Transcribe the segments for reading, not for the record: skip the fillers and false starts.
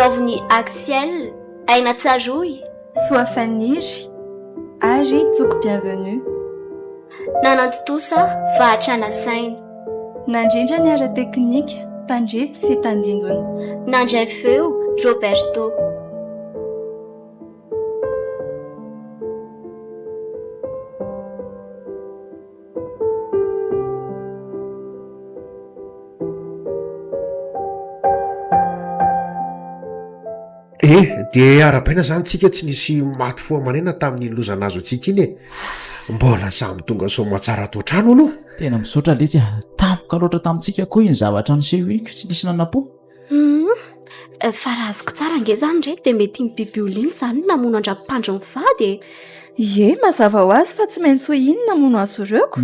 Naoviny Axiel, Aina Tsaroy. Sois Faniry, Age Tsoko bienvenue. Nanantotosa Vahatrana Saina. Nandrindra ny ara teknika Tandrefy sy Tandindona. Nandray feo Roberto. Dia ara-baina zany tsika tsy nisy maty foamanena tamin'ny lozana azo atsika iny e. Mbola samy tonga somatsara ato trano aloha. Tena misaotra letsy tampoka loatra tamintsika koa iny zavatra niseho iko tsy nisy nanapo. Fa raha azoko tsara nge zany ndray dia mety ny bibiolina iny zany namono andra-pandro mivady e. Ie, mazava ho azy fa tsy maintsy hoe iny namono azy ireoko.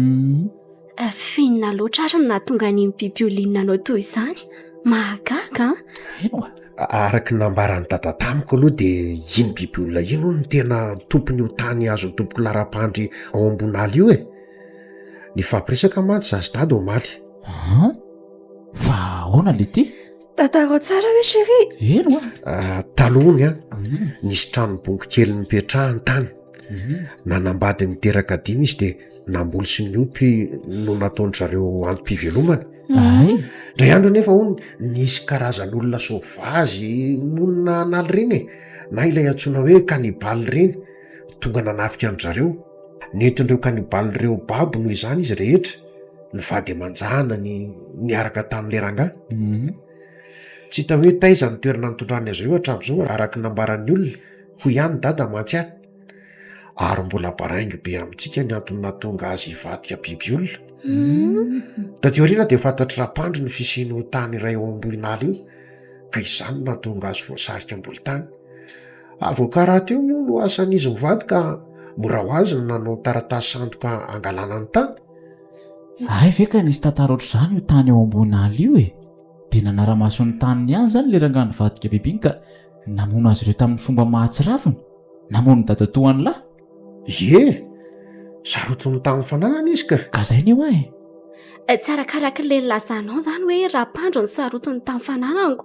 Finina loatra ary no nahatonga ny bibiolina anao toy izany. Mahagaga. Eno Araky nambarany dada tamiko aloha dia iny bibiolina ino no tena tompony io tany azony tompoko lara-pandry ao ambon'ala io e. Ny fampiresaka mantsy zazy dady omaly. Fa ahoana le ty? Tantaro tsara hoe chérie. Eno talohany nisy tranobongo kely nipetrahany tany. Nanambady niteraka dimy izy dia namboly sy niopy no nataony zareo antom-pivelomana. Ndray andro nefa hono nisy karazan'olona soavazy monina analy reny e, na ilay antsoina hoe kanibaly reny, tonga nanafika an zareo. Netindreo kanibaly reo babo noho izany izy rehetra, ny vady amanjana niaraka tamin'le rangahy. Tsy hita hoe taiza ny toerana nitondrany azy ireo hatramin'izao araky nambaran'ny olona, ho ihany dada mantsy ahy. Ary mbola baraingy be amintsika ny antony nahatonga azy hivadika bibiolona. Taty aoriana dia fantatry rapandry ny fisiany ho tany iray ao ambon'ala io, ka izany nahatonga azy voasarika ambony tany. Avoaka teo moa no asan'izy mivady ka mora ho azy no nanao taratasy sandoka angalana ny tany. Ay ve ka nisy tantara ohatr'izany io tany ao ambon'ala io e. Dia nanara-mason'ny taniny ihany zany le rangahy nivadika biby iny ka namono azy ireo tamin'ny fomba mahatsiravina. Namono dadatoany lahy. Ie, sarotiny tamin'ny fananana izy ka. Ka zay ny eo ay. Tsara karaka le lazanao zany hoe rapandro ny sarotiny tamin'ny fananako.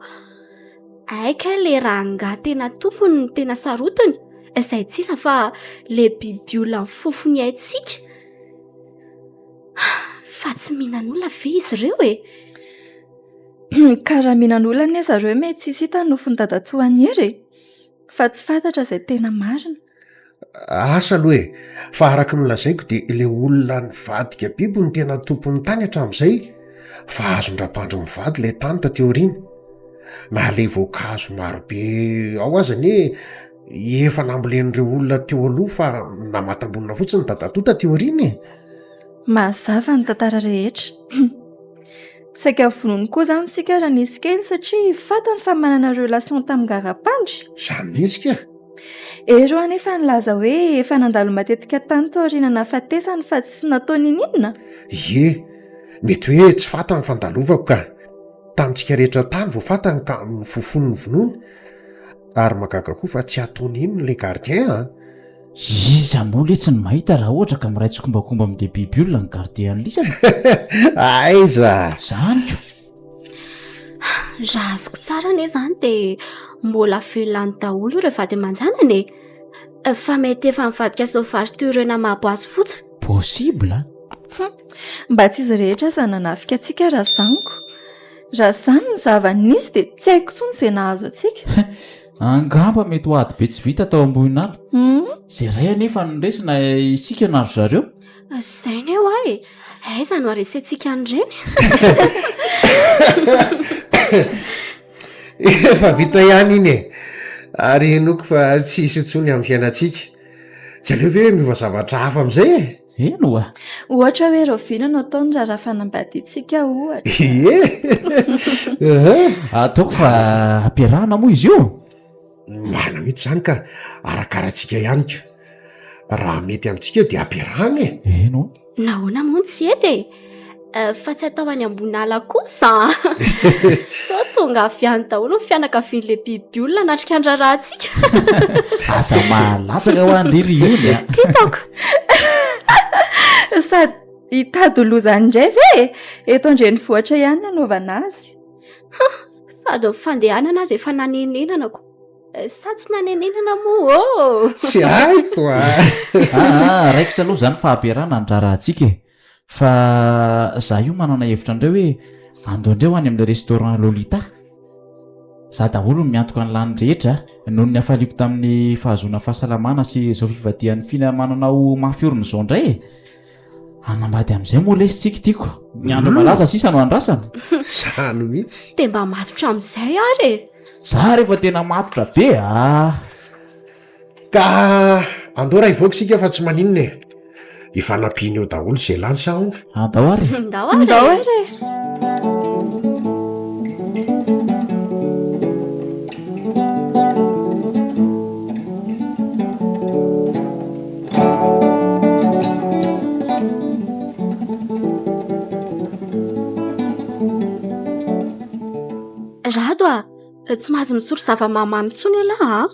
Aika le rangahy tena tompony ny tena sarotiny. Izay tsisa fa le bibiolona ny fofony haitsika. Fa tsy mihinan'olona ve izy ireo e. Karaha mihinan'olona ny zareo mety tsy hita ny nofony dadatsoany ery. Fa tsy fantatra izay tena marina. Asa aloha e, fa araky ny lazaiko dia ilay olona nivadika biby no tena tompony tany hatramin'izay, fa azon-drapandro mivady ilay tany taty aoriana. Na ilay voankazo marobe ao azany efa nambolen'ireo olona teo aloha fa namatam-bonina fotsiny dadatoa taty aoriana e. Mazava ny tantara rehetra. Saika vonony koa zany sika raha nisy kely satria fantany fa manana relation tamin'ny garapandry. Zany mihitsy ka. Ero anefa nilaza hoe efa nandalo matetika tany tao aoriana nahafatesany fa tsy nataony ninona. Ie, mety hoe tsy fantany fandalovako ka. Tamintsika rehetra tany vao fantany ka mifofony ny vonoiny. Ary magaga koa fa tsy ataony inona ilay gardien. Izy amoa le tsy ny mahita raha ohatra ka miray tsokombakomba amin'le bibiolona ny gardien lisana. Aiza. Zanyko. Raha azoko tsara ane zany dia mbola velany daholo ireo vady amanjanany e. Fa mety efa mivadika sauvage toy ireo namaboazy fotsiny. Possible. Mba tsy izy rehetra aza nanafika antsika raha zaniko. Raha zany ny zava-nisy dia tsy haiko tsony izay nahazo antsika. Angamba mety ho ady be tsy vita tao ambon'ala. Zay ray anefa nresina isika naro zareo. Zay ny eo ay. Aiza no aresentsika an'ireny. Efa vita ihany iny e. Ary enoko fa tsy hisy intsony amin'ny fiainantsika. Tsy aleo ve miova zavatra hafa amin'izay e. Eno Ohatra hoe rovina no ataony raha fanambadintsika ohatra. Ie. Ataoko fa ampiarahana moa izy io. Marina mihitsy zany ka arakarantsika ihany ko. Raha mety amintsika dia ampiarahana e. Eno. Nahoana moa tsy edy e. Fa tsy atao any ambony ala kosa. Sao tonga avy any daholo ny fianakavian'le bibiolona natrika andrarahantsika. Asa malatsaka ho an'iry eny. Kitako. Sady hitady lozany indray ve? Eto andrenivohitra ihany nanaovana azy. sady fandehanana azy efa nanenenanako sa tsy nanenenana moa tsy haiko raikitra aloha zany fa ampiarana ny raharahantsika fa za io manana hevitra indray hoe andoandreo any amin'le restaurant Lolita za daholo ny miantoka ny lany rehetra noho ny hafaliako tamin'ny fahazoana fahasalamana sy izao fivadihan'ny finamananao mafiorina izao indray anambady amin'izay moa lesitsika tiako ny andro malaza sisa no andrasana zany mihitsy de mba matotra amin'izay ary za rehefa tena matotra be ka andora ivoaka sika fa tsy maninona e ifanampiany eo daholo zay lany sa ho andao ary ndao ndao ary ary rado tsy mahazo misotro zava-mamamy tsony ala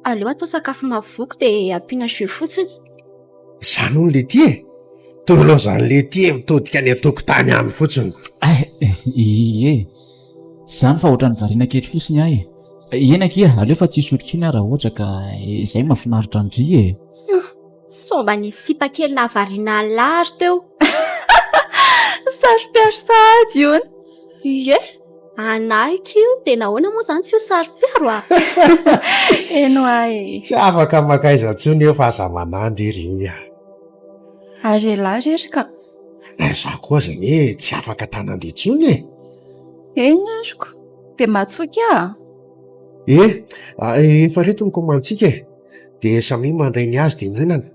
aleo atao sakafo mavoky de ampiana jus fotsiny zany hono le ty e tolo zany le ty e mitodika ny atokotany any fotsiny ie tsy zany fa ohatrany variana kely fosiny ahy ena kia aleo fa tsy sotrotsony raha ohatra ka izay mahafinaritra andry e somba ny sipa kely na variana laro teo sarom-piaro sady iony ie anaiky io de nahoana moa zany tsy ho sarom-piaro eno ahy tsy afaka makaiza ntsony eo fa aza manandry iry iny ary lahy rery ka za koa zany e tsy afaka tanandry intsony e eny ariko de matsoky efa reto ny komantsika e de samy mandray ny azy de mihinana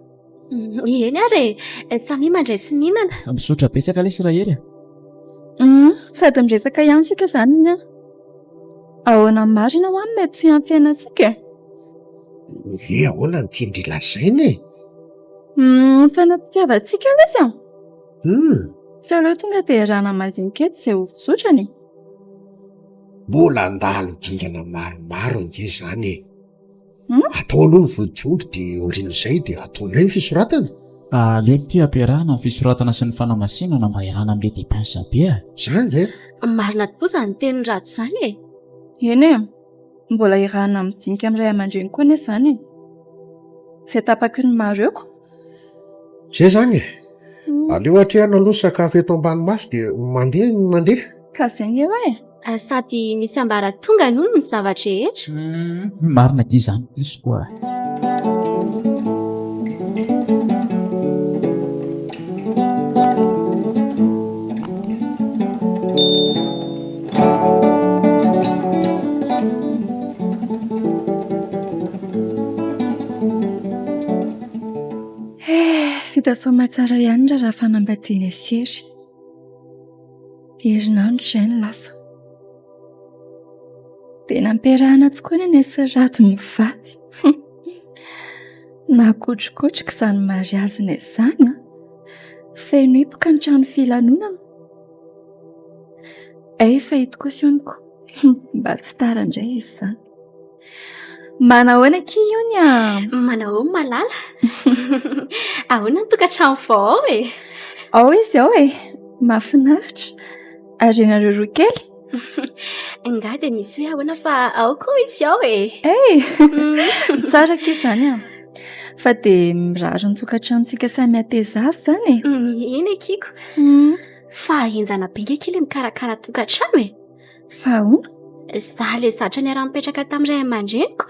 eny ary samy mandray sy ninana misotra betsaka le Sirahery sady miresaka ihany sika zany iny ahoana marina ho any mety fiampiainantsika ahoana ny tiandry lazaina e fanapitiavantsika lesy tsy aleo tonga de rana mazinikety zay ho fisotrany mbola andalo dingana maromaro ange zany e atao aloha ny vodiondry de orin'izay de ataonay ny fisoratana aleo ty ampiarahana ny fisoratana sy ny fanamasinana mba iarana amin'le dépense be zany marina tokoa zany teny rato zany e eny mbola irahana midinika amin'ray aman-dreny koa ne zany zay tapaky ny mareoko zay zany aleo atrehana aloha sakafo eto ambany-maso de mandeha ka zany eo sady misy ambara tonga nono ny zavatra rehetra marina dia zany izy koa vita soma tsara ihany raha fanambadiana sery herinandro izay ny lasa dia nampiarahana tokoa ny nesy rato ny vaty nakotrokotroka izany mariazina izany feno hipoka ny trano filanonana efa hitoko sioniko mba tsy tara indray izy izany manahoana ki iony manao malala ahoana ny tokantrano vao ao izy ao mahafinaritra ary nareo roa kely nga dia misy hoe ahoana fa ao koa izy ao tsara ke izany fa dia mirary ny tokantranontsika samy atezavy zany eny akiko fa enjana be nge kely mikarakara tokantrano fa ahoana za le zatra ny ara-mipetraka tamin'iray aman-dreniko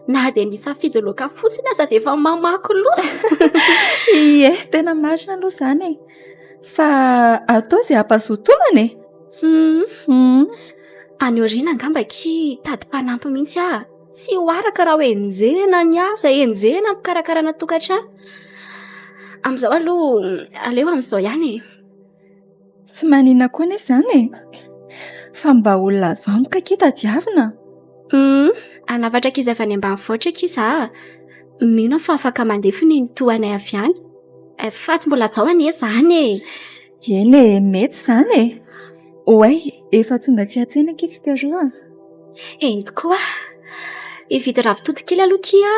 na dia nisafidy loaka fotsiny aza dia efa mamako loha ie tena marina aloha izany fa atao izay hampazotomana any oriana angambaki tady-panampy mihitsy tsy hoaraka raha hoe enjena ny asa enjena mikarakarana tokantrano amin'izao aloha aleo amin'izao ihany tsy manina koa ne izany fa mba olona azo amboka kita diavina anavatra kizy avy any ambanivohitra kiza mino fa afaka mandefiny ny toanay avy any fa tsy mbola zao anie zany eny mety zany oay efa tonga tsy atsena kitsika roa eny tokoa ividy ravitoto kely aloha kia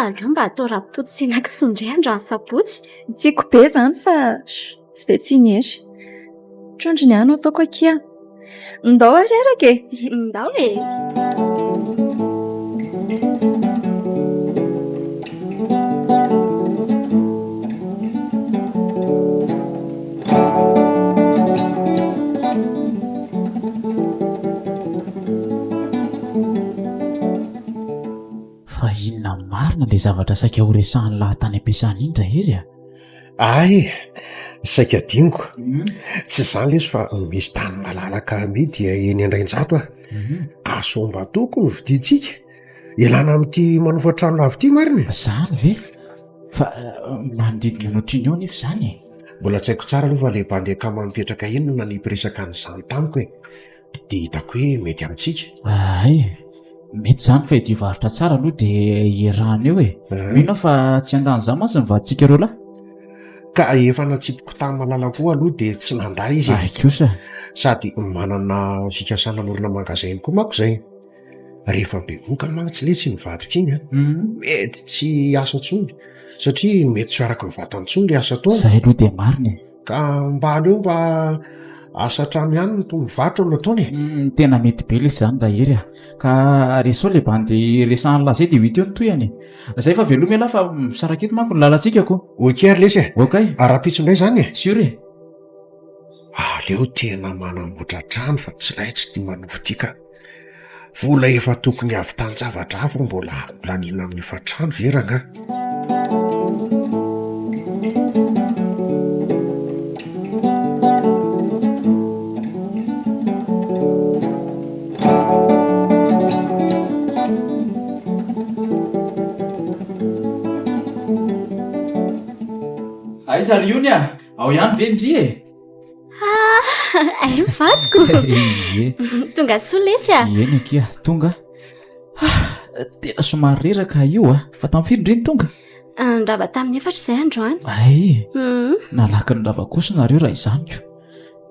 aleo mba atao ravitoto sy nakisondray androany sabotsy tiako be zany fa tsy dia tsy niery trondro ny ano ataoko akia ndao areraka e. Ndao e. Fa inona marina le zavatra saika ho resahan'ny lahatany ampiasany iny dra hery a? Ay, saika dingo. Tsy izany lesy fa misy tany malalaka mi dia eny Andrainjato ka somba toko ny vidintsika ialana amin'ity manofa trano lavo ity marina. Zany ve? Fa manodidina ny ohatriny eo nefa izany e. Mbola tsy haiko tsara aloha fa le bandeka manipetraka eny no nanipiresaka an'izany tamiko e. Dia hitako hoe mety amintsika. Ay, mety zany fa edy varotra tsara aloha dia iarahana eo e. Mino aho fa tsy andany za mantsy nivaditsika ireo lahy. Ka efa natsipiko tany malala koa aloha dia tsy nandà izy. Ay kosa. Sady manana fikasana lorina magazay koa manko zay. Rehefa bevoka mantsy letsy ny vatroka iny mety tsy asa tsony satria mety tsy araka ny vatany tsony le asa taona. Zay aloha dia marina e. Ka mba aleo mba asa trano ihany no toy mivarotra no nataony e. Tena mety be lesy zany dra hery a. Ka resao le bandy resahan'ny lahy zay dia ho hita eo ny toyany. Zay fa veloma elahy fa misaraketo manko ny lalantsika ko. Oker lesy e. Okay. Ara-pitsondray zany e. Sûr e. Aleo tena manamboatra trano fa tsy raitsy ty manovotika. Vola efa tokony avy tany-javatra hafa mbola lanina amin'ny efa trano veranga. Aiza ry ony a? Ao ihany ve ndry e? Ay mivadiko. Tonga soa lesy a. Eny aky a, tonga. Tena somary reraka io a. Fa tamin'ny firy indriny tonga? Ndrava tamin'ny efatra izay androany. Ay, nalaky ny rava kosa nareo raha izanyko.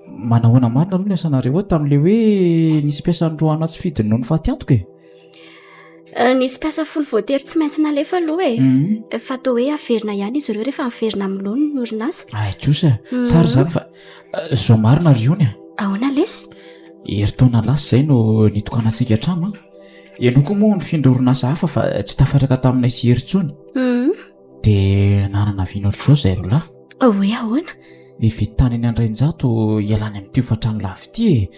Manahoana marina aloha ny asanareo tamin'ilay hoe nisy piasa androana tsy fidiny noho ny faty antoka e. Nisy piasa folo voatery tsy maintsy nalefa aloha e. Fa tao hoe averina ihany izy ireo rehefa miverina amin'ny loany ny orinasa. Ay kosa, tsara zany fa zao marina ry ony a. Ahoana lesy? Herintaona lasa izay no nitokanantsika trano a. Ianao koa moa nifindra orinasa hafa fa tsy tafaraka taminay sy herintsony. Dia nanana viana ohatr'izao izay roa lahy. Hoe ahoana? Hividy tany eny Andrainjato ialany amin'ity hofa-trano lavo ity e.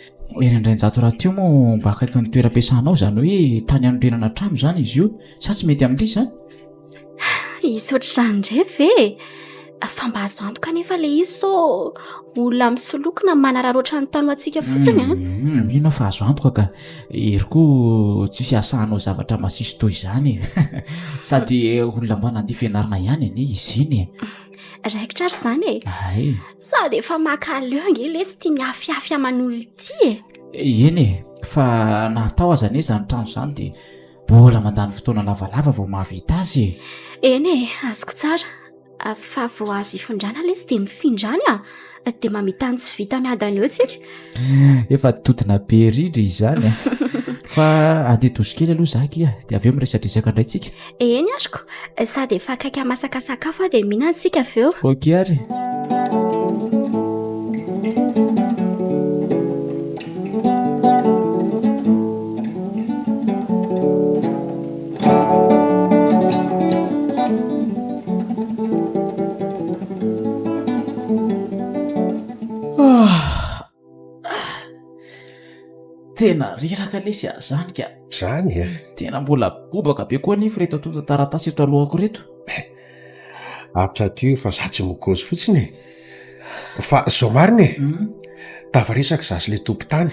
Eny Andrainjato raha tio moa mba akaiky ny toeram-piasanao zany hoe tany anorenana trano zany izy io. Sa tsy mety amin'ity izany? Isy ohatr'izany indray ve? Fa mba azo antoka nefa le izy so olona misolokona manararoatra ny tano antsika fotsiny a. Mino fa azo antoka ka ery koa tsisy asahanao zavatra masisy toy izany. Sady olona mba nandeha fianarana ihany anie izy iny e. Raikitra ary izany e. Ay. Sady efa makaleo ange lesy tia miafiafy aman'olo ity e. Eny e, fa natao aza anie izany trano izany dia mbola mandany fotoana lavalava vao mahavita azy e. Eny e, azoko tsara. Fa vao azo ifondrana lesy dia mifindrany a. Dia mamitany tsy vita miadana eo tsika. Efa totona be rindry izany a. Fa andeha tosikely aloha zaky a. Dia avy eo miresadresaka indray tsika. Eny azoko. Sady efa akaiky hamasaka sakafo a dia mihinana sika avy eo. Ok ary. Tena riraka lesy zany ka. Zany e. Tena mbola bobaka be koa nefa reto tonta taratasy eto alohako reto. Apitra tio fa za tsy mokozy fotsiny e. Fa zao marina e. Tafaresaka zasy le tompo tany.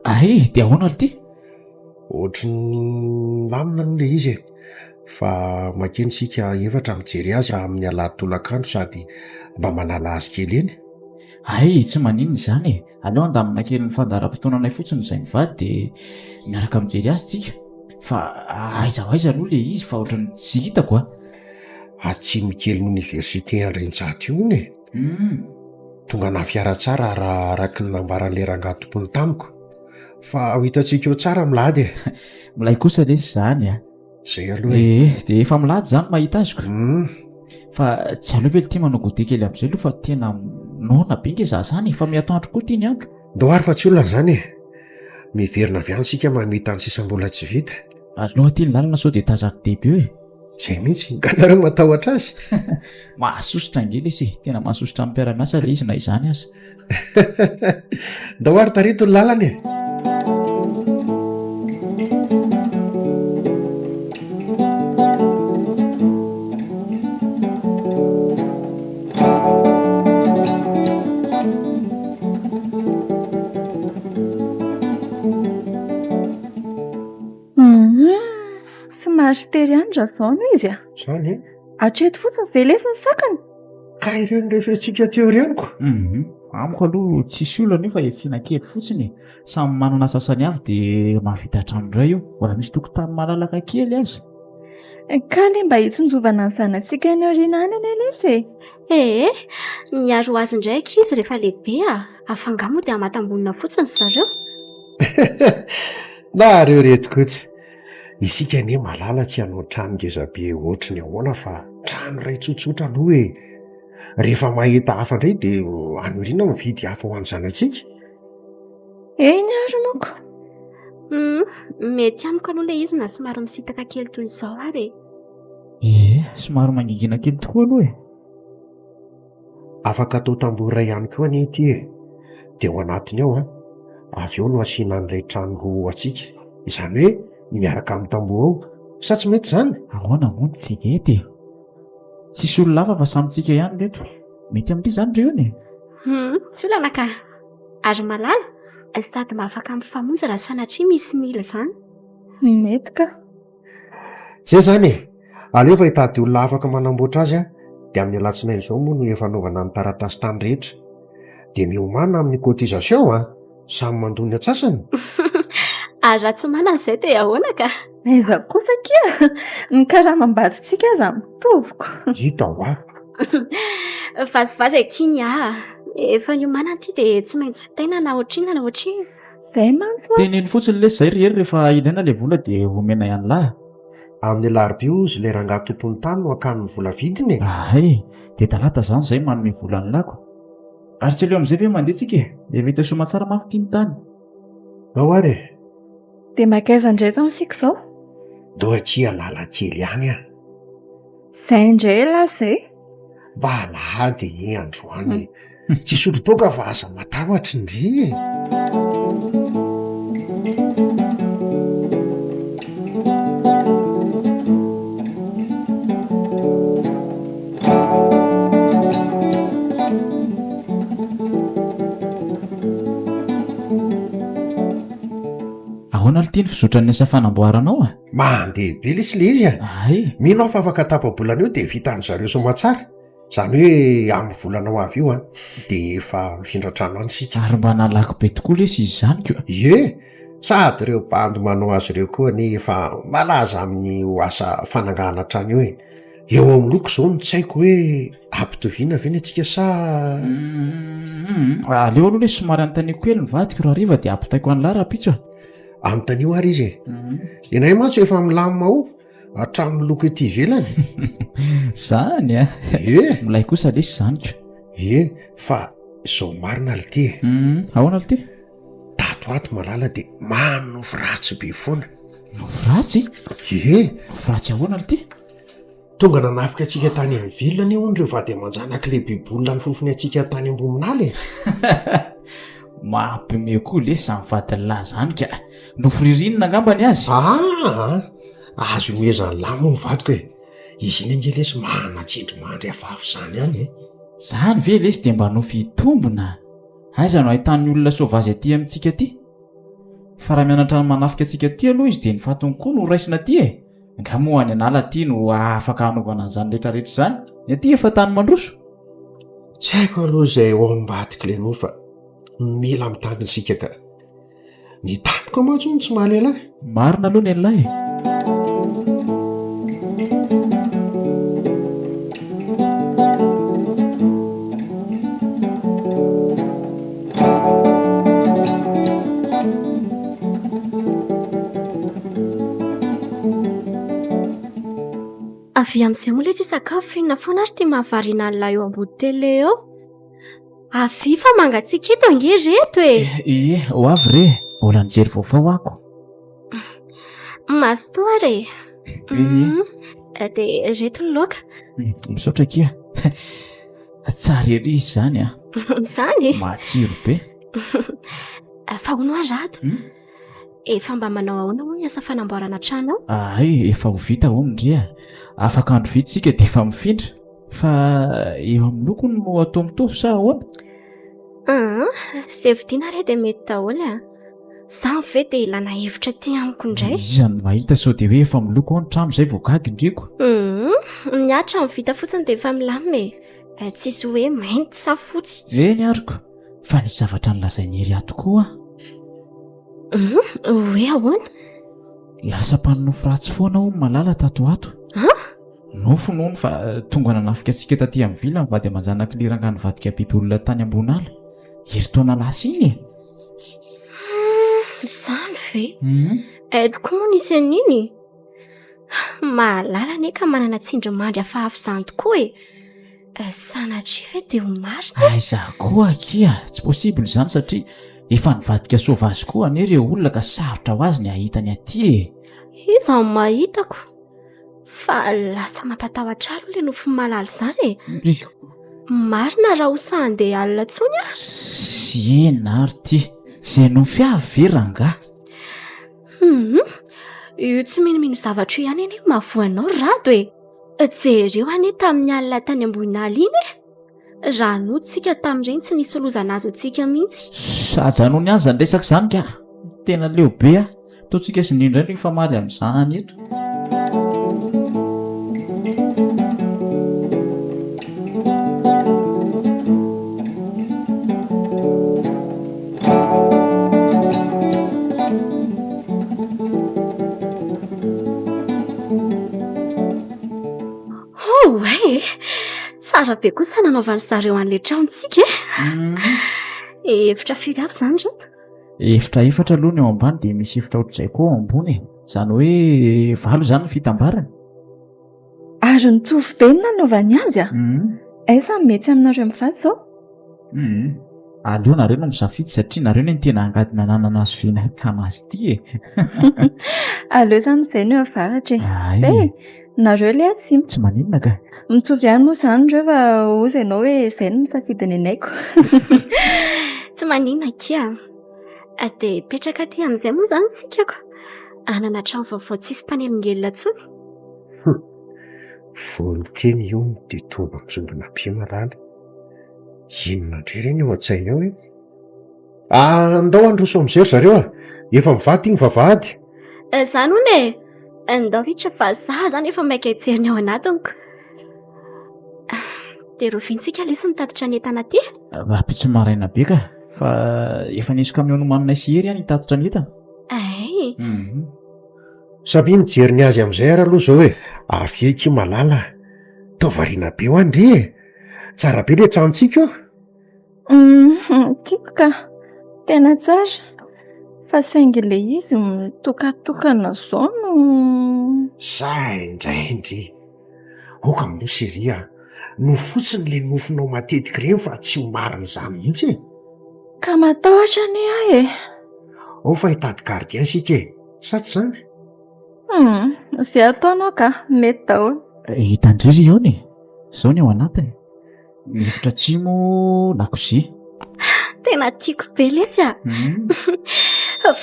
Ay, dia ahoana ity? Ohatry ny lamina no le izy e. Fa makeny sika efatra mijery azy raha amin'ny alatolakandro sady mba manala azy kely eny. Ay, tsy maninona izany e. Aleo andamina kely ny fandaharam-potoananay fotsiny izay mivady dia miaraka mijery azy tsika. Fa aiza ho aiza aloha le izy fa ohatrany tsy hitako a. Atsimo kely n'université Andrainjato io e. Tonga nafiara tsara raha araky ny nambaran'le rangahy tompony tamiko. Fa ho hitantsika eo tsara milady e. Milay kosa lesy izany a. Zay aloha e. Dia efa milady izany mahita azoko. Fa tsy aleo ve ity manao gode kely amin'izay aloha fa tena nona be nge za zany fa miatoandro koa tia ny anka. Ndoary fa tsy olona zany e. miverina avy any sika mamita ny sisa mbola tsy vita. aloha ty ny lalana sao dia tazako dehibe hoe Izay mihitsy ka nareo matahotra azy. mahasosotra angely izy tena mahasosotra amin'ny mpiara-miasa ilay izy na izany aza. Dahoary tarito ny lalany e. Somary tery andra zao no izy a. Zany e. Hatreto fotsiny velesiny sakana. Ka ireny rehefa teo reniko. Amiko aloha tsisy olona nefa efiana kely fotsiny samy manana sasany avy dia mahavita trano iray io mbola misy tokotany malalaka kely aza. Ka le mba hitsinjovana ny zanantsika ny orinany any lesy Ee, miaro azy indraiky izy rehefa lehibe afangamo dia amatam-bonina fotsiny zareo. Na reo reto kotsy. Isika ne malala tsy hanao trano ngezabe ohatry ny ahoana fa trano ray tsotsotra aloha hoe rehefa mahita hafa indray dia anoriana mividy hafa ho an'ny zanantsika. Eny ary moko. Mety amiko aloha ilay izy na somary misitaka kely toy izao ary. Somary mangingina kely tokoa aloha e. Afaka atao tamboho iray ihany koa ny ity e. Dia ao anatiny ao avy eo no asiana an'ilay trano roa atsika. Izany hoe miaraka amin'ny tamboho ao. Sa tsy mety izany? Ahoana moa tsy mety. Tsisy olona hafa fa samyntsika ihany reto. Mety amin'ity izany ireo ne. Tsy olana ka. Ary malala sady mahafaka mifamonjy raha sanatria misy mila izany. Mety ka. Zay izany e. Aleo fa hitady olona afaka manamboatra azy dia amin'ny alatsinainy izao moa no efa anaovana ny taratasy tany rehetra. Dia miomana amin'ny cotisation samy mandony atsasany. Ary raha tsy manana izay dia ahoana ka? Aiza kosa kia. Ny karamam-badintsika aza mitoviko. Hita ho Vazivazy akiny efa niomana ity dia tsy maintsy fitaina na ohatrina na ohatrina. Zay manko. Teneny fotsiny le zay rehery rehefa ilaina ilay vola dia omena ihany lahy. Amin'ny alarobia izy ilay rangahy tompony tany no akan'ny vola vidiny. Dia talata izany izay manome vola ny lako. Ary tsy aleo amin'izay ve mandeha tsika e. Dia mety soma tsara manko tia ny tany. Ao ary. Dia makaiza indray izany sika izao? Dohatria lala kely ihany Zay indray lazay. Mba alahady ny androany. Tsy sotro toka fa aza matahotra ndry. Ahoana ity ny fizotran'ny asa fanamboaranao Mandeha be lisy le izy mino aho fa afaka tapa-bolana eo dia vita an'zareo somatsara. Izany hoe amin'ny volana ho avy io dia efa mifindra trano any sika. Ary mba nalako be tokoa lesy izy izany koa. Sady ireo bandy manao azy ireo koa nefa malaza amin'ny asa fanangahana trano io e. Eo amin'ny loko izao no tsy haiko hoe ampitoviana ve ny antsika sa aleo aloha le somary anontaniako kely ny vadiko raha riva dia ampitaiko an'lahy raha-pitso Anontaniao ary izy inay matso efa milamina ao hatramin'ny loko ety ivelany. Zany milay kosa lesy izany koa. Fa izao marina lity ahoana lity? Tato ato malala dia manofy ratsy be foana. Nofy ratsy? Nofy ratsy ahoana lity? Tonga nanafika antsika tany amin'ny vilona ny ondreo vady aman-janaka lehibe bolina ny fofony antsika tany ambominaly mampime koa lesy amin'ny vadiny lahy zany ka. Nofy ririnina angambany azy. Azo mezany lamo ny vadiko izy iny ange lesy manatsendry mandry afafy zany any Zany ve lesy dia mba nofy hitombona. Aiza no ahitany olona soavazy aty amintsika aty. Fa raha mianatra ny manafika antsika aty aloha izy dia ny fatony koa no raisina aty nga moa any anala aty no afaka hanaovana an'izany rehetrarehetra izany. Ny aty efa tany mandroso. Tsy haiko aloha izay ao ambadika le fa mila mitany isika ka ny tampoka matso ny tsy mahalela. Marina aloha ny an'lahy Avy amin'izay moa lesy sakafo fihinana foana ary tia mahavariana an'ilay eo ambody tele eo. Avy fa mangatsiaka eto ange reto ho avy re mbola nijery vaovao ako. Mazotoa re. Dia reto ny loaka. Misaotra kia. Tsara ery izy izany a. Izany? Matsiro be. Fa hono azy ato. Efa mba manao ahoana moa ny asa fanamboarana trano ao? Ay, efa ho vita ho ndria. Afaka andro vitsika dia efa mifindra. Fa eo amin'ny loko no atao mitovy sa ahoana? Izay vidiana re dia mety daholo. Zaho ve dia ilana hevitra ty amiko indray. Izany mahita sao dia hoe efa miloko ao ny trano izay voagagy indriko. Ny trano vita fotsiny dia efa milamina. Tsisy hoe mainty sa fotsy. Eny ariko. Fa ny zavatra nilazainy ery ato koa. Hoe ahoana? Lasa mpaninofo ratsy foana ho malala tato ato. Nofo nono fa tonga nanafika antsika taty amin'ny vila mivady aman-janaka liranga nivadika biby olona tany ambony ala. Herintaona lasa iny e. Izany ve? Toko moa nisy an'iny. Mahalala anie ka manana tsindrimandry hafahafa izany tokoa e. Sanatria ve dia ho marina? Aiza koa kia, tsy possible izany satria efa nivadika soavazy koa anery olona ka sarotra ho azy ny ahitany aty e. Iza no mahitako. Fa lasa mampatahotra aloha ilay nofo malala izany e. Marina raha ho sandeha alina tsony a. Sy ena ary ty. Izay no fiavy ranga. Io tsy minomino zavatra io ihany anie mahavoanao rado e. Jereo anie tamin'ny alina tany ambony ala iny e. Raha notsika tamin'ireny tsy nisy lozana azo antsika mihitsy. Sajano ny azy resaka izany ka. Tena leo be a. Ataontsika sy indrindra ny famaly amin'izany eto. Tsara be kosa nanaovany zareo an'ilay tranontsika e. Efitra firy avy izany reto? Efatra aloha ny ao ambany dia misy efitra ohatr'izay koa ao ambony. Izany hoe valo izany ny fitambarana. Ary nitovy be ny nanaovany azy a? Aiza mety aminareo mivady zao? Aleo nareo no misafidy satria nareo ny tena angadina nanana azy vinahitana azy ity e. Aleo izany izay no avaratra e. Nareo ilay atsimo. Tsy maninona ka. Mitovy ihany moa izany ireo fa ozy ianao hoe izay no misafidy ny anaiko. Tsy maninona kia. Dia petraka aty amin'izay moa izany tsika ko. Anana trano vaovao tsisy mpanelongelona intsony. Voateny io dia tonga mitsombina be malala. Inona indray ireny eo an-tsainy ao e? Andao androso amin'izay zareo a. Efa mivady iny vavahady. Izany hono e. Andao hitra fa zaho izany efa maika hijeriny ao anatiniko. Dia rovintsika lesy mitatitra ny entana aty. Rapitsy maraina be ka. Fa efa nisy kamiao nomaninay sy hery ihany hitatitra ny entana. Ay. Sabi mijery ny azy amin'izay ary aloha izao hoe avieky malala. Tao variana be ho andry e. Tsara be ilay tranontsika io. Tiako ka. Tena tsara. Fa saingy ilay izy mitokatokana izao no. Zay indraindry. Oka moa seria. No fotsiny ilay nofinao matetika ireny fa tsy ho marina izany mihitsy e. Ka matahotra ny ahy e. Ao fa hitady gardien sika e. Sa tsy izany? Izay ataonao ka mety daholo. Hitandriry eo ny. Izao ny ao anatiny. Mifitra atsimo lakozia. Tena tiako be lesy a.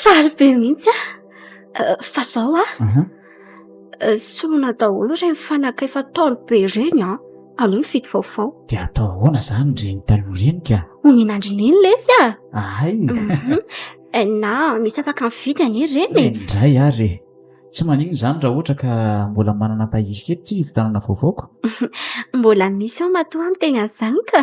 Faly be mihitsy a. Fa izao a. Solona daholo ireny fanaka efa taolo be ireny a. Aleo mifidy vaovao. Dia atao ahoana izany ireny taloha ireny ka? Honinandrininy lesy a. Ay. Na misy afaka mividy anie ireny. Indray ary. Tsy maninona izany raha ohatra ka mbola manana tahiry kely tsy hivitanana vaovaoko. Mbola misy ao matoa amin'ny teny an'izany ka.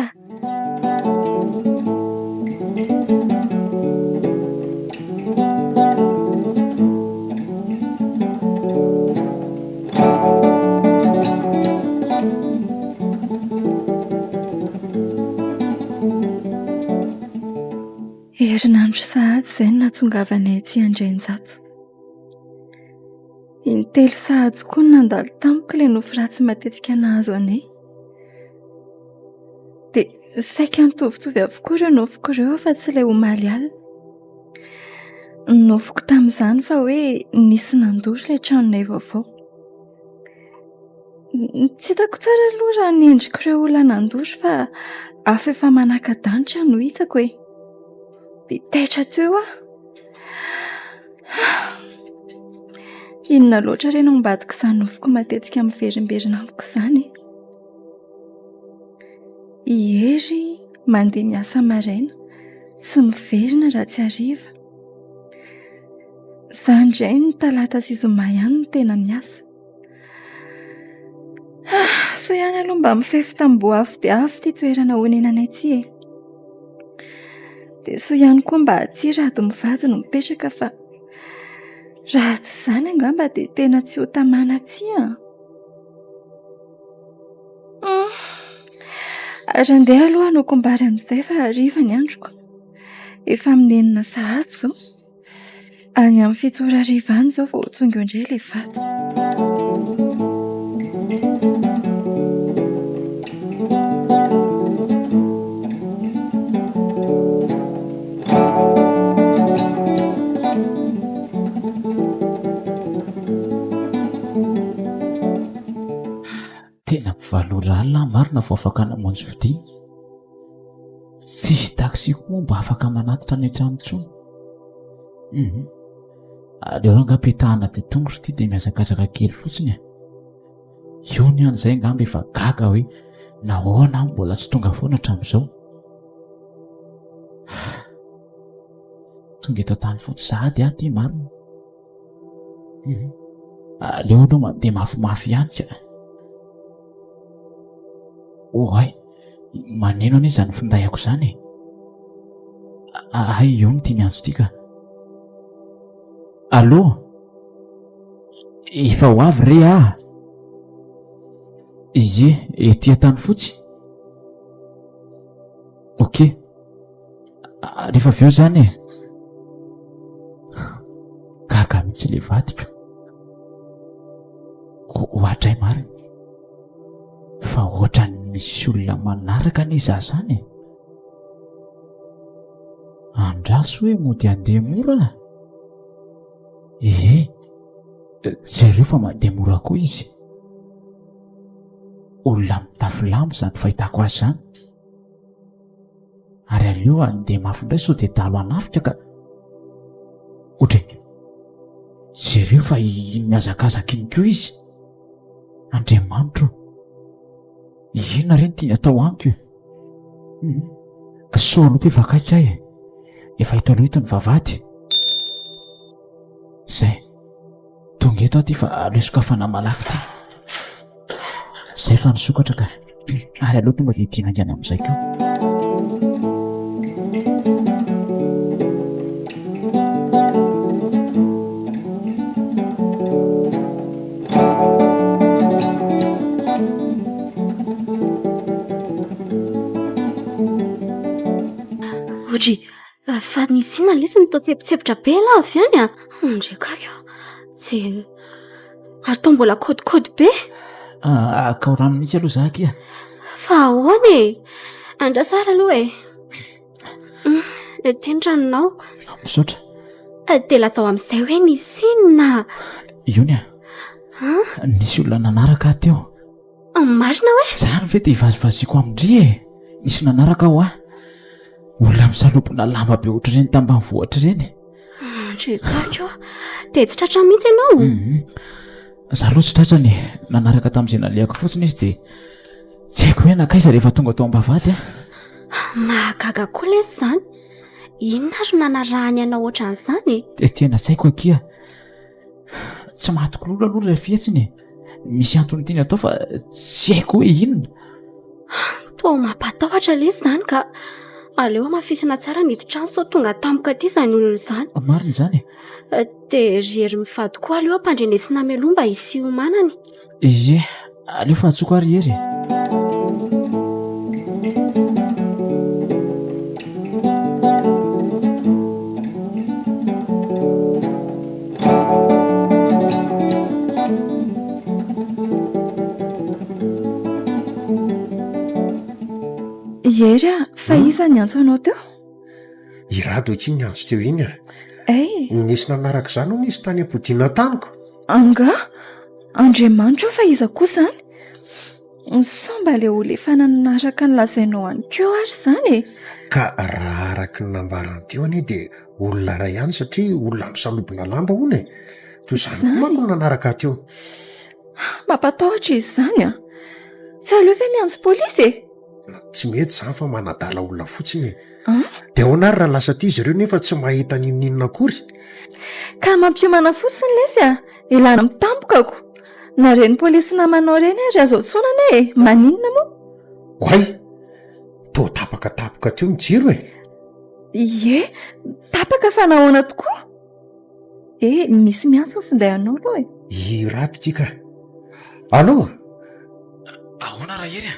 Herinandro sahady izay no nahatongavanay aty Andrinjato. Intelo sahady koa no nandalo tamiko ilay nofo ratsy matetika nahazo anay. Dia saika nitovitovy avokoa ireo nofoko ireo fa tsy ilay omaly alina. Nofoko tamin'izany fa hoe nisy nandoro ilay tranonay vaovao. Tsy hitako tsara aloha raha niendriko ireo olona nandoro fa hafa efa manaka-danitra no hitako hoe. Dia taitra teo aho. Inona loatra ireny ambadika izany nofoko matetika miverimberina amiko izany. Ihery mandeha miasa maraina, tsy miverina raha tsy hariva. Izaho indray ny talata sy zoma ihany no tena miasa. So ihany aloha mba mifefy tamboho avo dia avo ity toerana honenanay ity e. Dia so ihany koa mba tsy rady mivady no mipetraka fa raha tsy izany angamba dia tena tsy ho tamana aty a. Ary andeha aloha anokombary amin'izay fa hariva ny androko. Efa amin'ny enina sahady izao. Any amin'ny fito ora hariva any izao vao tonga eo indray ilay vato. Tena mivalola alina marina vao afaka namonjy vidia. Tsisy taksi koa mba afaka manatitra any an-trano intsony. Aleo angam-piatahana be tongotra ity dia miazakazaka kely fotsiny. Io ny an'izay angamba efa gaga hoe nahoana mbola tsy tonga foana hatramin'izao. Tonga eto tany fotsy sahady aho ty marina. Aleo aloha mandeha mafimafy ihany ka. Ay, maneno anie izany findahako izany. Ay, io no tia miantso ity ka. Allô? Efa ho avy re ah. Ie, etỳ tany fotsy. Ok. Rehefa avy eo izany e. Gaga mihitsy ilay vadika. Hoatray marina. Fa ohatrany misy olona manaraka ny izaho izany. Andraso hoe mody andeha mora. Jereo fa mandeha mora koa izy. Olona mitafilamo izany fahitako azy izany. Ary aleo andeha mafy indray sao dia dalo anafika ka. Ohatry jereo fa miazakazaka iny koa izy. Andriamanitra, inona ireny tiany atao amiko io? So aloha mpivakaika ahy. Efa hita aloha hita ny vavady. Izay, tonga eto aty fa alesoko afana malaky ty. Izay fa nisokatra ka. Ary aloha tonga dia tiana angany amin'izay koa. Fa nisy inona lesy ny toa-tsepitsepitra be lava ihany a. Ndrekaka tsy ary tao mbola kôdikôdy be. Ka rano mihitsy aloha za kia. Fa ahoana e? Andrasara aloha e. Ty ny tranonao. Misaotra. Dia lazao amin'izay hoe nisy inona? Io ny nisy olona nanaraka teo. Marina hoe? Zany ve dia ivazivaziko amindry e. Nisy nanaraka aho a. Olona misalopona lamba be ohatry ireny tambanivohitra ireny. Ndrekaka dia tsy tratra mihitsy ianao. Za aloha tsy tratrany. Nanaraka tamin'izay nalehako fotsiny izy dia tsy haiko hoe nakaiza rehefa tonga tao am-bavady a. Mahagaga koa lesy izany. Inona ary nanarahany anao ohatran'izany? Tena tsy haiko akia. Tsy mahatokololo aloha ilay fihetsiny. Misy antony tiany atao fa tsy haiko hoe inona. Toa mampatahotra lesy izany ka aleo mafisina tsara ny hiditra sao tonga tampoka aty izany olona izany. Marina izany. Dia ry mivady koa aleo ampandrenesina meloa mba hisy hiomanany. Ie, aleo fa atsoko ary ery. Ery fa iza ny antso anao teo? Irado ity ny antso teo iny a. nisy nanaraka izany ho nisy tany ampodiana taniko. Anga Andriamanitra fa iza kosa any somba le olo efa nanaraka ny lazainao any keo ary izany e. Ka raha araka ny nambarany teo anie dia olona ray ihany satria olona misalobona lamba hono e. Toy izany koa manko no nanaraka teo. Mampatahotra izy izany a. Tsy aleo ve miantso polisy e? Tsy mety izany fa manadala olona fotsiny e. Dia ahoana ary raha lasa tia izy ireo nefa tsy mahita ninonina akory? Ka mampiomana fotsiny lesy a. Ilana mitampokako. Na reny polisy namanao reny ary azo tsonana e. Maninona moa? Hoay, toa tapaka teo mijiro e. Ie, tapaka fa nahoana tokoa? Misy miantso findayanao aloha e. I rato tika. Allo? Ahoana raha hery a?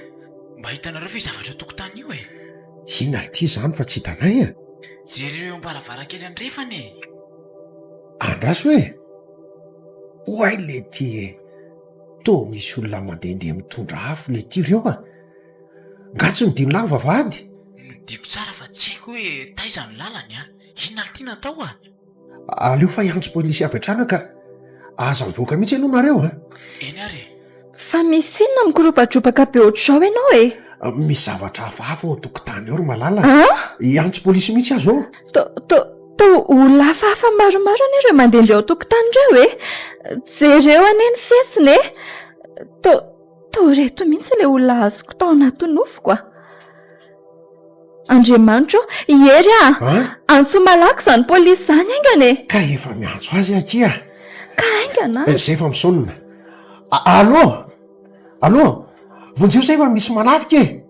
Mba hitanareo ve zavatra tokotany io e? Ina ity izany fa tsy hitanay a. Jery eo am-baravarakely andrefany e. Andraso e? Hoay le ty e. Toa misy olona mandehandeha mitondra afo le ty ireo a. Ngatsy midino lava vavahady. Nodiko tsara fa tsy haiko hoe taiza ny lalany a. Inona ty natao a? Aleo fa hiantso polisy avy hatrana ka aza mivoaka mihitsy aloha nareo a. Eny ary. Fa misy inona mikoropadropaka be ohatr'izao ianao e? Misy zavatra hafahafa ao tokotany eo ry malala. Hiantso polisy mihitsy azo ao. Olona hafahafa maromaro any ireo mandehandreo ao tokotany ireo e. Jereo aneny fetsiny e. Reto mihitsy le olona azoko tao anaty nofoko a. Andriamanitra hery a. Antso malaky izany polisy izany aingana e. Ka efa miantso azy aty a. Ka aingana. Zay efa misonona. Allo? Vonjeo zay efa misy manafika e.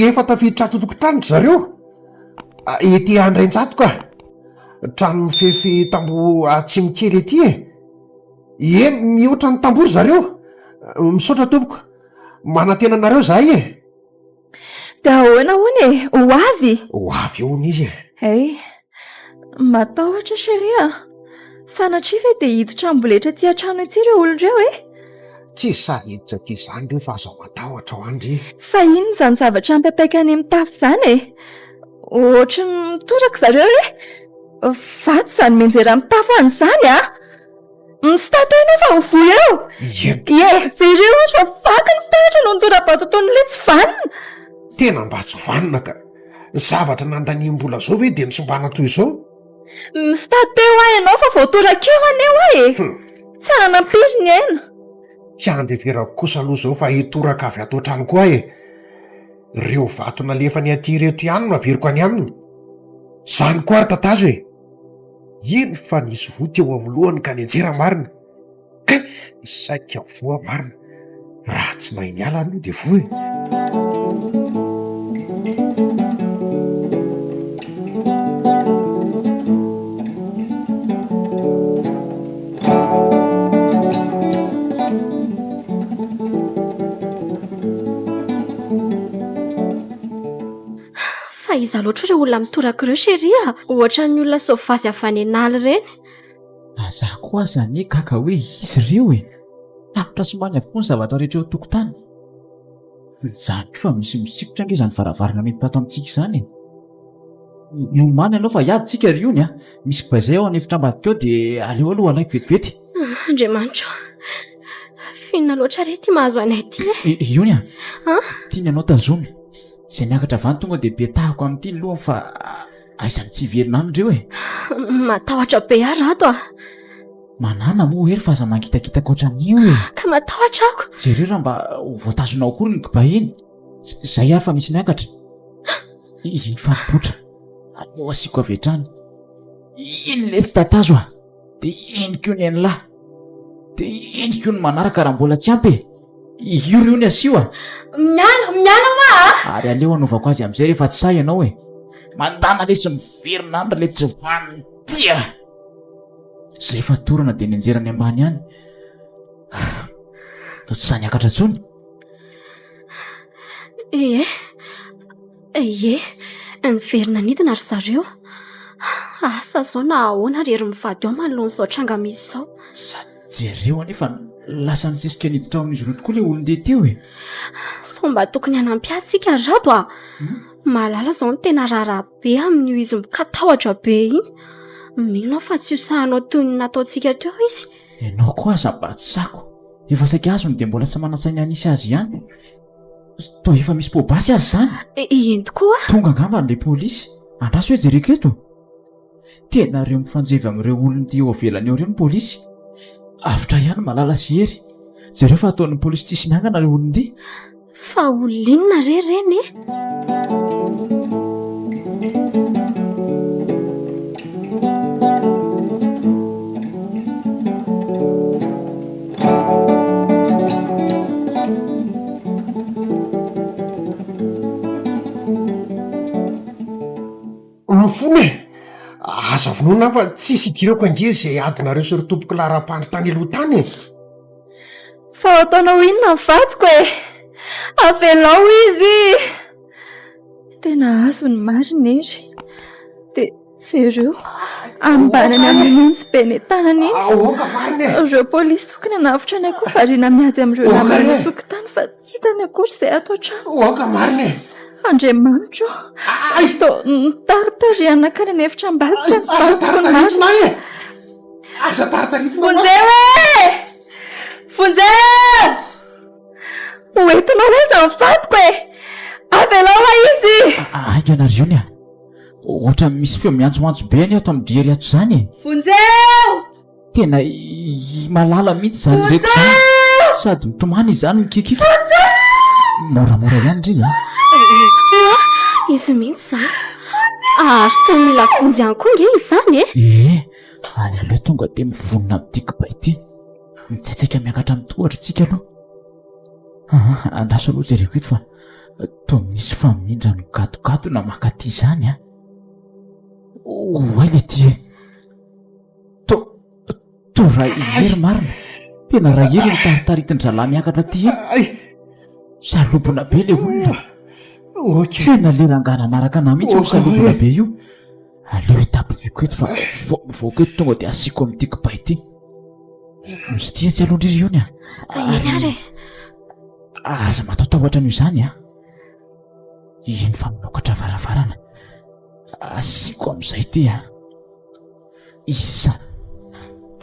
Efa tafiditra ato tokotany zareo. Ety Andrainjato ka. Trano mifefy tambo atsimikely ety e. Mihoatra ny tambory zareo. Misaotra tompoko. Manantena anareo zahay e. Dia ahoana hono e? Ho avy eo izy e. Matahotra chérie. Sanatria ve dia hiditra amboletra aty an-trano ety ireo olon-dreo e? Tsy sahiditra ty izany reo fa azo matahotra ho andry. Fa inona izany zavatra mipapaika any amin'ny tafo izany e? Ohatry ny mitoraka zareo e? Vato izany menjera amin'ny tafo any izany a? Misitato ianao fa mivoy eo. Jereo ohatry fa vaky ny fitaratra no nitora-bato ataon'ilay tsy vanina. Tena mba tsy vanina ka. Zavatra nandaniam-bola zao ve dia nitsombana toy izao? Misitato eo ahy ianao fa voatora-keo aneo ahy e. Tsy ananam-piriny aina. Tsy andeverako kosa aloha izao fa hitoraka avy ato an-trano koa e. Reo vato nalefany aty reto ihany no averiko any aminy. Zany koa ary tatazo e. Iny fa nisy voty eo amin'ny lohany ka nianjera marina. Ka saika voa marina. Raha tsy nahay niala aloha dia voy. Fa iza loatra ireo olona mitoraka ireo chérie. Ohatra ny olona soavazy avy any an'ala ireny. Aza koa zany kaka hoe izy ireo e. Tapitra somany avokoa ny zavatra rehetra eo tokotany. Zany fa misy misikotra indray izany varavarana mety tato amintsika izany e. Miomana ianao fa hiaditsika ry iony a. Misy bazay ao anefitra ambadika ao dia aleo aloha alaiko vetivety. Andriamanitra, finina loatra re ty mahazo anay ity e. Iony a. Tiany ianao tazomy. Izay niakatra avany tonga dia betahako amin'ity ny lohany fa aizany tsy verina any ireo e. Matahotra be ary ato a. Manana moa hery fa aza mangitakitaka ohatran'io e. Ka matahotra ako. Jereo raha mba voatazonao akory ny kibahiny. Zay ary fa misy niakatra. Iny fampipotra. Aleo asiako avy hatrany. Iny le tsy tatazo a. Dia iny koa ny an'lahy. Dia iny koa ny manaraka raha mbola tsy ampy e. Io reo ny asio a. Miala ma. Ary aleo anaovako azy amin'izay rehefa tsy say ianao e. Mandana le sy miverina andra le tsy vaniny tia. Zay efa torana dia nianjerany ambany any. To tsy saniakatra tsony. Miverina nidina ry zareo. Asa zao na ahoana rery mivady ao manoloan'izao tranga misy izao. Jereo anefa lasa nisesika niditra ao amin'izy ireo tokoa ilay olon-deha teo e. So mba tokony hanampy azy sika rato a. Malala izao ny tena raharaha be amin'io izy mikatahotra be iny. Mino fa tsy hosahanao toy ny nataontsika teo izy. Ianao koa aza mba tsy sako. Efa saika azony dia mbola tsy manatsainy anisy azy ihany. Toa efa misy pobasy azy zany. Ino tokoa? Tonga angamba n'ilay polisy. Andraso hoe jereko eto. Tena reo mifanjevy amin'ireo olon'ity eo avelany eo ireo ny polisy. Avotra ihany malala sy hery. Jereo fa ataon'ny polisy tsisy miangana ireo olon'ity. Fa olinona reny e? Mifona e! Aza vonoina fa tsisy idireko angezy izay adinareo sy ry tompoko lahara-pandry tany aloha tany e. Fa ataonao inona ny vadiko e? Avelao izy! Tena azo ny marina ery. Dia jereo ambanany amin'ny antsy be ny tanany iny. Ahoaka marina e! Ireo polisy tokony hanavotra ny akoho variana miady amin'ireo namana tokotany fa tsy hitany akory izay atao trano. Ahoaka marina e! Andriamanitro, atao nitaritary anakany any efitra ambadika ny Asa vadiko ny taratarito marina. ma e! Asa taratarito ma Fonjeo e! Fonjeo! Hoentinao hoe izany vadiko e! Avelao va izy! Aika anareo ni a. Ohatra misy feo miantsoantso be any ato amin'ny diery ato izany e. Fonjeo! Tena malala mihitsy izany reko izany. Sady mitomany izany mikikika. Moramora ihany ndry a. Izy mihitsy zany. Ary toa mila fonjy ihany koa nge izy zany e? Any aloha tonga dia mivonona amin'ny tikaba ity. Mitsaitsaka miakatra amin'ny tohatra tsika aloha. Andraso aloha jereko eto fa toa misy famindra no gatogato na makaty izany a. Oay le ty e. To raha ihery marina. Tena raha ihery nitaritaritin-dralahy miakatra ty e. Salobona be le olona. Tena lerangana anaraka na mihitsy ho salobona be io. Aleo hitapiviko eto fa mivoaka eto tonga dia asiako amin'ny tikaba ity. Misy tiatsy aloha ndriry io ni a. Eny ary. Aza mataotahotra an'io izany a. Iny fa minokatra varavarana. Asiako amin'izay ity a. Isa,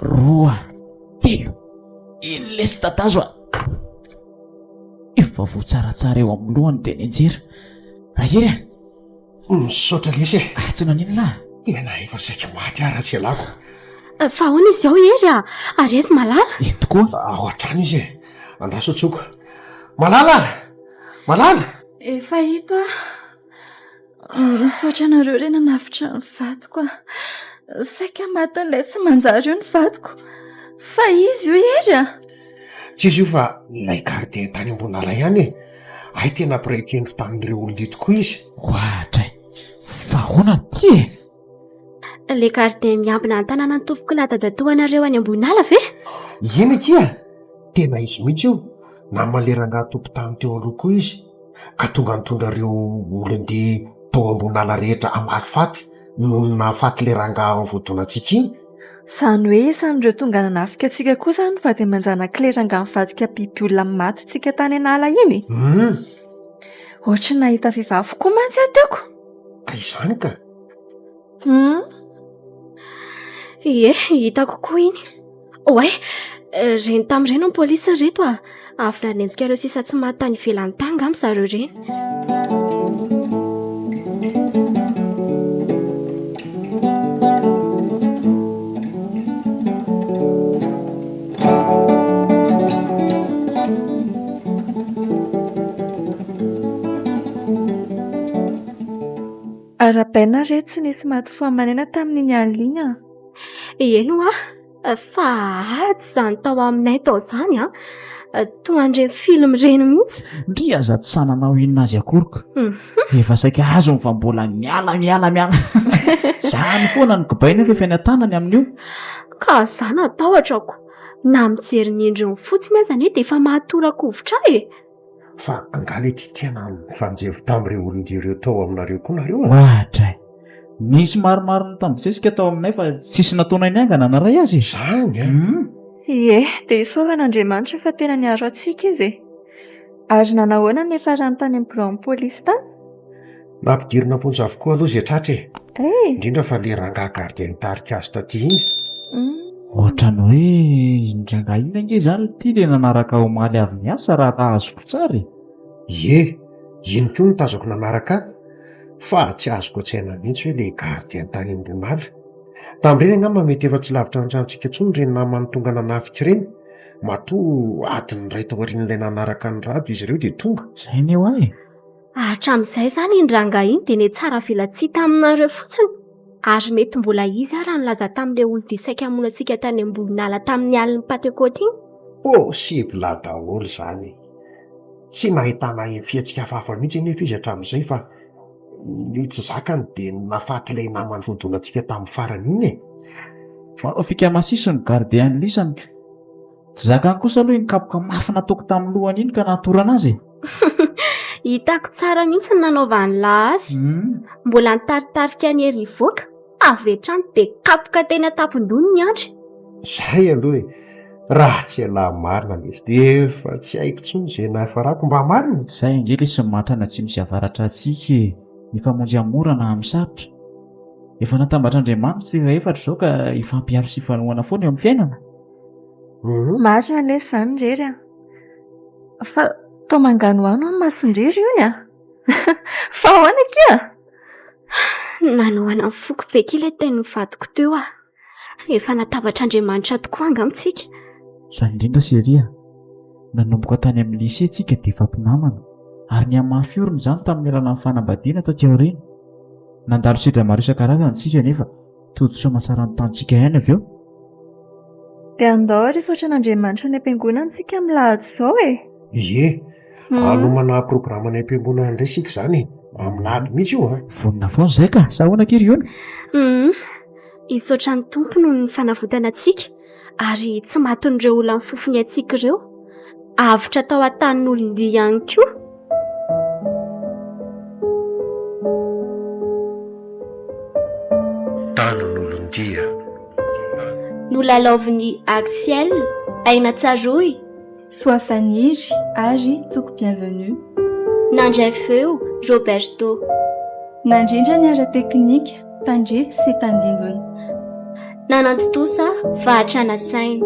roa, telo. Iny lesy tatazo a. Efa voatsaratsara eo amin'ny lohany dia nianjera. Raha iry a. Misaotra lesy e! Tsy nanino na. Tena efa saika maty ara tsy alako. Fa ahoana izy ao ery a? Ary izy malala? Tokoa. Ao an-trano izy e. Andraso atsoka. Malala! Malala! Efa hito a. Misaotra anareo ireny nanavitra ny vadiko a. Saika maty an'ilay tsy manjary io ny vadiko. Fa izy io ery a. Tsy izy io fa ilay gardien tany ambonala ihany e. Ay tena mpiray-kendro tamin'ireo olona tokoa izy. Ohatra e. Fa ahoana ty e? Le gardien miambina ny tanàna ny tompoko nadadatoanareo any ambony ala ve? Eny kia! Tena izy mihitsy io. Na maleranga tompon-tany teo aloha koa izy. Ka tonga nitondra ireo olon-dia tao ambony ala rehetra amaly faty. Noho nahafaty le rangaha voadonantsika iny. Izany hoe isan'ireo tonga nanafika antsika koa izany fa dia manjanaka le rangaha mivadika biby olona maty tsika tany anala iny. Ohatra nahita vehivavy koa mantsy aho teoko. Ka izany ka. Ie, hitako koa iny. Oay, reny tamin'ireny ny polisy reto a. Avy nanenjika ireo sisa tsy maty tany ivelan'ny tanga amin'ny zareo ireny. Arabaina reto tsy nisy maty foamanena tamin'iny alina. Eno a, fa ady izany tao aminay tao izany a. Toa andreny film reny mihitsy. Ndry aza tsy sananao inona azy akoroko. Efa saika azo fa mbola miala. Zany foana ny gobaina efa any an-tanany amin'io. Ka zany atahotrako. Na mijery ny endriny fotsiny aza ny dia efa mahatorak-kovitra e. Fa angala ity tena mifanjevy tamin'ireo olon-direo tao aminareo koa nareo a. Ohatra e. Nisy maromaro nitambosesika tao aminay fa tsisy nataonay niangana na ray azy. Izany a. Ie, dia isaoran'Andriamanitra fa tena niaro antsika izy e. Ary nanahoana ny efa rano tany amin'ny bureau polisy tany? Nampidirina ponja avokoa aloha zay tratra e. Eh. Indrindra fa le rangahy gardien nitarika azy taty iny. Ohatrany hoe indrangahy ina nge zany ty le nanaraka omaly avy miasa raha azoko tsara e. Ie, iny koa no tazako nanaraka ahy. Fa tsy azoko an-tsaina mihitsy hoe le gardien tany ambonala. Tamin'ireny angamba mety efa tsy lavitra an-tranontsika intsony ireny namany tonga nanafika ireny. Matoa adiny iray tao aorian'ilay nanaraka ny rado izy ireo dia tonga. Zay ne ho ahy. Hatramin'izay zany iny rangahy iny dia ne tsara velatsihy taminareo fotsiny. Ary mety mbola izy ary nilaza tamin'ilay olo-disaika hamonoantsika tany ambonala tamin'ny alin'ny Pentecote iny. Possible daholo izany. Tsy mahitana fihetsika hafahafa mihitsy nefa izy hatramin'izay fa ny tsy zakany dia nafaty ilay namany vodonantsika tamin'ny farany iny e. Fa fika masisy ny gardien lisany. Tsy zakany kosa aloha iny kapoka mafy nataoko tamin'ny lohany iny ka natorana azy. Hitako tsara mihitsy ny nanaovany azy. Mbola nitaritarika ny ery voaka. Avy hatrany dia kapoka teny an-tampon-doha ny andry. Izay aloha e. Raha tsy alahy marina izy dia efa tsy haiko intsony izay nahafarako mba marina. Zay angely sy matrana tsy misy avaratra antsika e. Efa monjy amora na amin'ny sarotra. Efa natambatr'Andriamanitra rehefa efatra izao ka ifampiaro sy ifanohana foana eo amin'ny fiainana. Marina le izany indrery a. Fa tao mangano ano amin'ny masondrery io a. Fa ahoana kia? Nanohana foko be kila teny mivadiko teo ah. Efa natabatr'Andriamanitra tokoa angamitsika. Izany indrindra seria. Nanomboka tany amin'ny lycée tsika dia efa mpinamana. Ary ny hamafy orona izany tamin'ny alalan'ny fanambadiana taty aoriana. Nandalo sedra maro isan-karazany tsika nefa tojo-soa masara ny tantsika ihany avy eo. Dia andao ary saotra n'Andriamanitra ny ampiangonantsika milahatra izao e. Ie, hanomana programma ny ampiangonana indray isika izany. Amin'ady mihitsy io a. Vonina foana izay ka, sa ahoana kely iona? Isotra ny tompo noho ny fanavotana antsika ary tsy matin'ireo olona ny fofony antsika ireo. Avitra tao an-tanin'olon-dia ihany koa. Tanin'olon-dia. Nolalaovin'ny Axiel, Aina Tsaroy, Sois Faniry ary Tsoko Bienvenue. Nandray feo, Roberto. Nandrindra ny ara teknika, Tandrefy sy Tandindony. Nanantotosa, Vahatrana Saina.